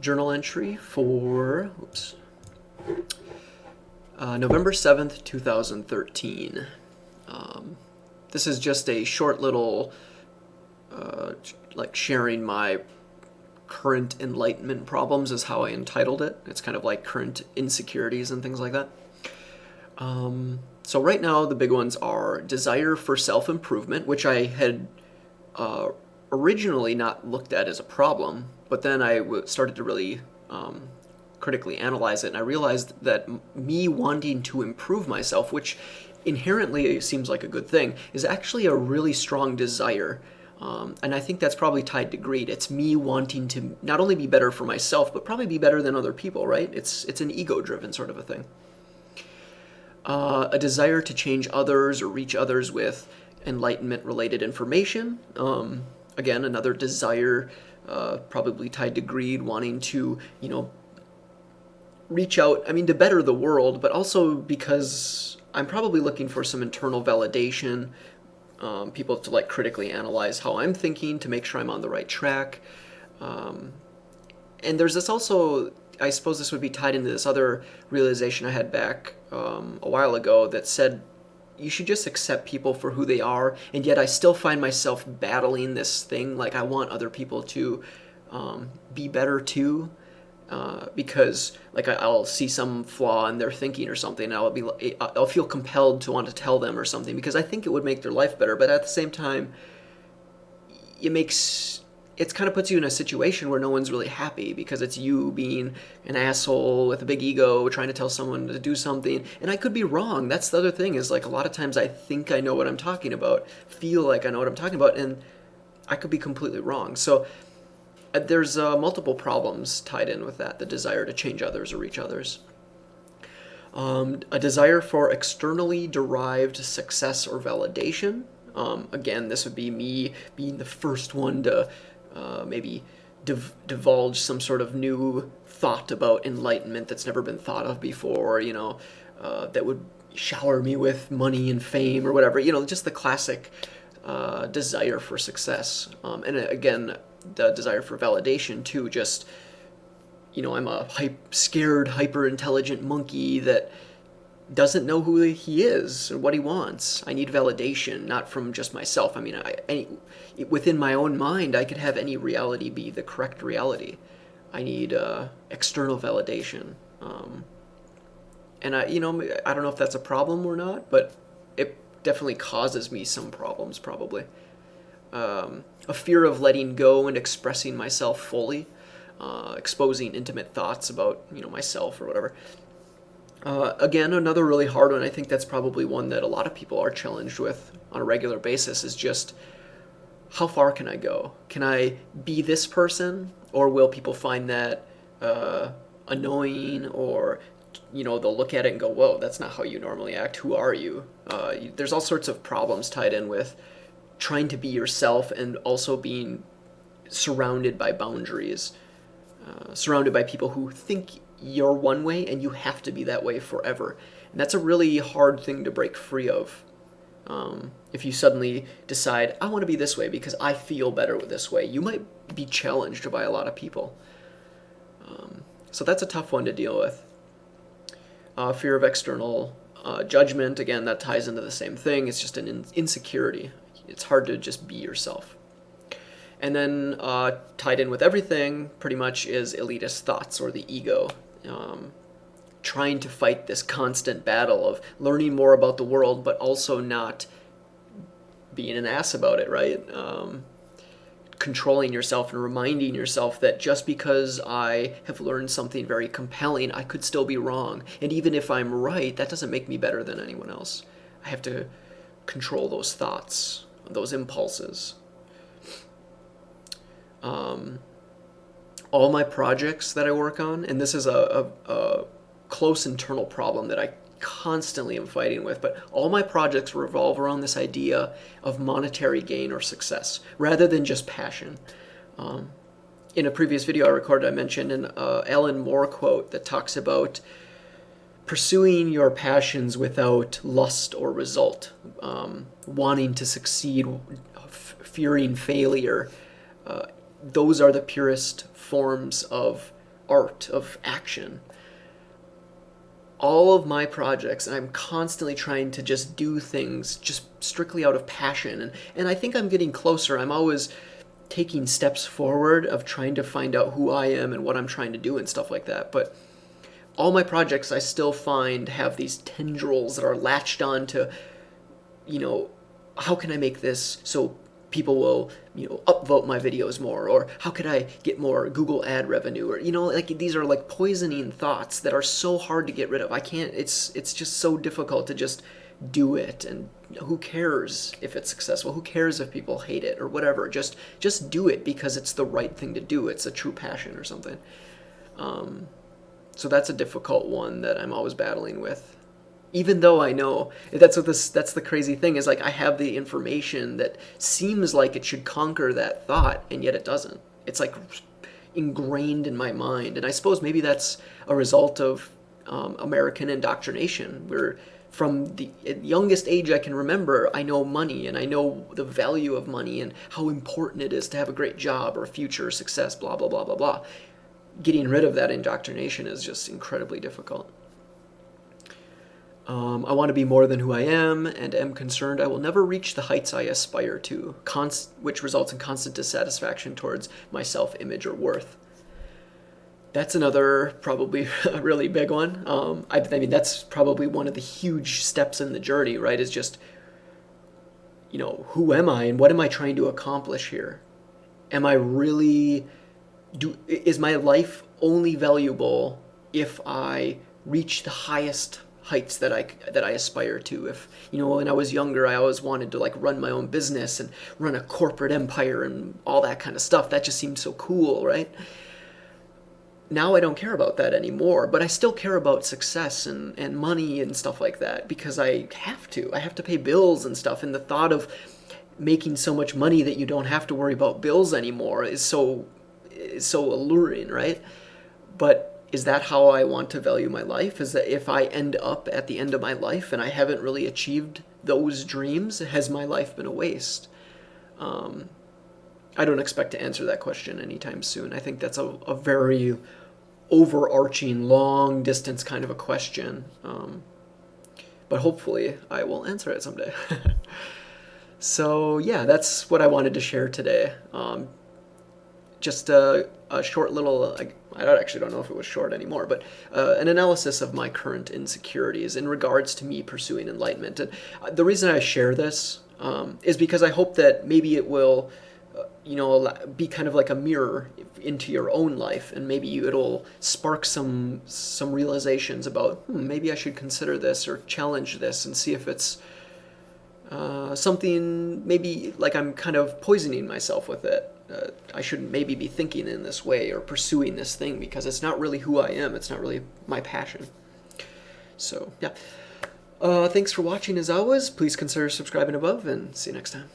journal entry for November 7th, 2013. This is just a short little like sharing my current enlightenment problems is how I entitled it. It's kind of like current insecurities and things like that. So right now the big ones are desire for self-improvement, which I had originally not looked at as a problem, but then I started to really critically analyze it, and I realized that me wanting to improve myself, which inherently seems like a good thing, is actually a really strong desire. And I think that's probably tied to greed. It's me wanting to not only be better for myself, but probably be better than other people, right? It's an ego-driven sort of a thing. A desire to change others or reach others with enlightenment-related information. Again, another desire, probably tied to greed, wanting to, reach out, to better the world, but also because I'm probably looking for some internal validation, people to critically analyze how I'm thinking to make sure I'm on the right track. And there's this also, I suppose this would be tied into this other realization I had back a while ago that said you should just accept people for who they are, and yet I still find myself battling this thing, like I want other people to be better too, because I'll see some flaw in their thinking or something, and I'll feel compelled to want to tell them or something because I think it would make their life better, but at the same time it kind of puts you in a situation where no one's really happy because it's you being an asshole with a big ego trying to tell someone to do something. And I could be wrong. That's the other thing, is a lot of times I think I know what I'm talking about, feel like I know what I'm talking about, and I could be completely wrong. So there's multiple problems tied in with that, the desire to change others or reach others. A desire for externally derived success or validation. Again, this would be me being the first one to maybe divulge some sort of new thought about enlightenment that's never been thought of before, that would shower me with money and fame or whatever, just the classic desire for success. And again, the desire for validation too, just, I'm a scared, hyper-intelligent monkey that doesn't know who he is or what he wants. I need validation, not from just myself. Within my own mind, I could have any reality be the correct reality. I need external validation. And I don't know if that's a problem or not, but it definitely causes me some problems, probably. A fear of letting go and expressing myself fully, exposing intimate thoughts about, myself or whatever. Again, another really hard one, I think that's probably one that a lot of people are challenged with on a regular basis, is just how far can I go? Can I be this person, or will people find that annoying, or they'll look at it and go, whoa, that's not how you normally act, who are you? There's all sorts of problems tied in with trying to be yourself and also being surrounded by boundaries, surrounded by people who think you're one way and you have to be that way forever. And that's a really hard thing to break free of. If you suddenly decide, I want to be this way because I feel better with this way, you might be challenged by a lot of people. So that's a tough one to deal with. Fear of external judgment, again, that ties into the same thing. It's just an insecurity. It's hard to just be yourself. And then tied in with everything pretty much is elitist thoughts, or the ego. Trying to fight this constant battle of learning more about the world, but also not being an ass about it, right? Controlling yourself and reminding yourself that just because I have learned something very compelling, I could still be wrong. And even if I'm right, that doesn't make me better than anyone else. I have to control those thoughts, those impulses. All my projects that I work on, and this is a close internal problem that I constantly am fighting with, but all my projects revolve around this idea of monetary gain or success, rather than just passion. In a previous video I recorded, I mentioned an Alan Moore quote that talks about pursuing your passions without lust or result, wanting to succeed, fearing failure. Those are the purest forms of art of action. All of my projects, and I'm constantly trying to just do things just strictly out of passion. And I think I'm getting closer. I'm always taking steps forward of trying to find out who I am and what I'm trying to do and stuff like that. But all my projects I still find have these tendrils that are latched on to, how can I make this so people will, upvote my videos more, or how could I get more Google ad revenue, or, like these are like poisoning thoughts that are so hard to get rid of. I can't, it's just so difficult to just do it. And who cares if it's successful? Who cares if people hate it or whatever? Just do it because it's the right thing to do. It's a true passion or something. So that's a difficult one that I'm always battling with. Even though I know that's the crazy thing is, like, I have the information that seems like it should conquer that thought, and yet it doesn't. It's like ingrained in my mind, and I suppose maybe that's a result of American indoctrination, where from the youngest age I can remember, I know money, and I know the value of money and how important it is to have a great job or future success, blah, blah, blah, blah, blah. Getting rid of that indoctrination is just incredibly difficult. I want to be more than who I am, and am concerned I will never reach the heights I aspire to, which results in constant dissatisfaction towards my self-image or worth. That's another probably a really big one. I mean, that's probably one of the huge steps in the journey, right? Is just, who am I and what am I trying to accomplish here? Am I really, is my life only valuable if I reach the highest heights that I aspire to? If, when I was younger, I always wanted to like run my own business and run a corporate empire and all that kind of stuff. That just seemed so cool, right? Now I don't care about that anymore, but I still care about success and money and stuff like that, because I have to pay bills and stuff. And the thought of making so much money that you don't have to worry about bills anymore is so alluring, right? But is that how I want to value my life? Is that if I end up at the end of my life and I haven't really achieved those dreams, has my life been a waste? I don't expect to answer that question anytime soon. I think that's a very overarching, long distance kind of a question. But hopefully I will answer it someday. So yeah, that's what I wanted to share today. Just a short little, I don't know if it was short anymore, but an analysis of my current insecurities in regards to me pursuing enlightenment. And the reason I share this is because I hope that maybe it will, be kind of like a mirror into your own life, and maybe it'll spark some realizations about, maybe I should consider this or challenge this and see if it's something, maybe like I'm kind of poisoning myself with it. I shouldn't maybe be thinking in this way or pursuing this thing because it's not really who I am. It's not really my passion. So, yeah. Thanks for watching as always. Please consider subscribing above, and see you next time.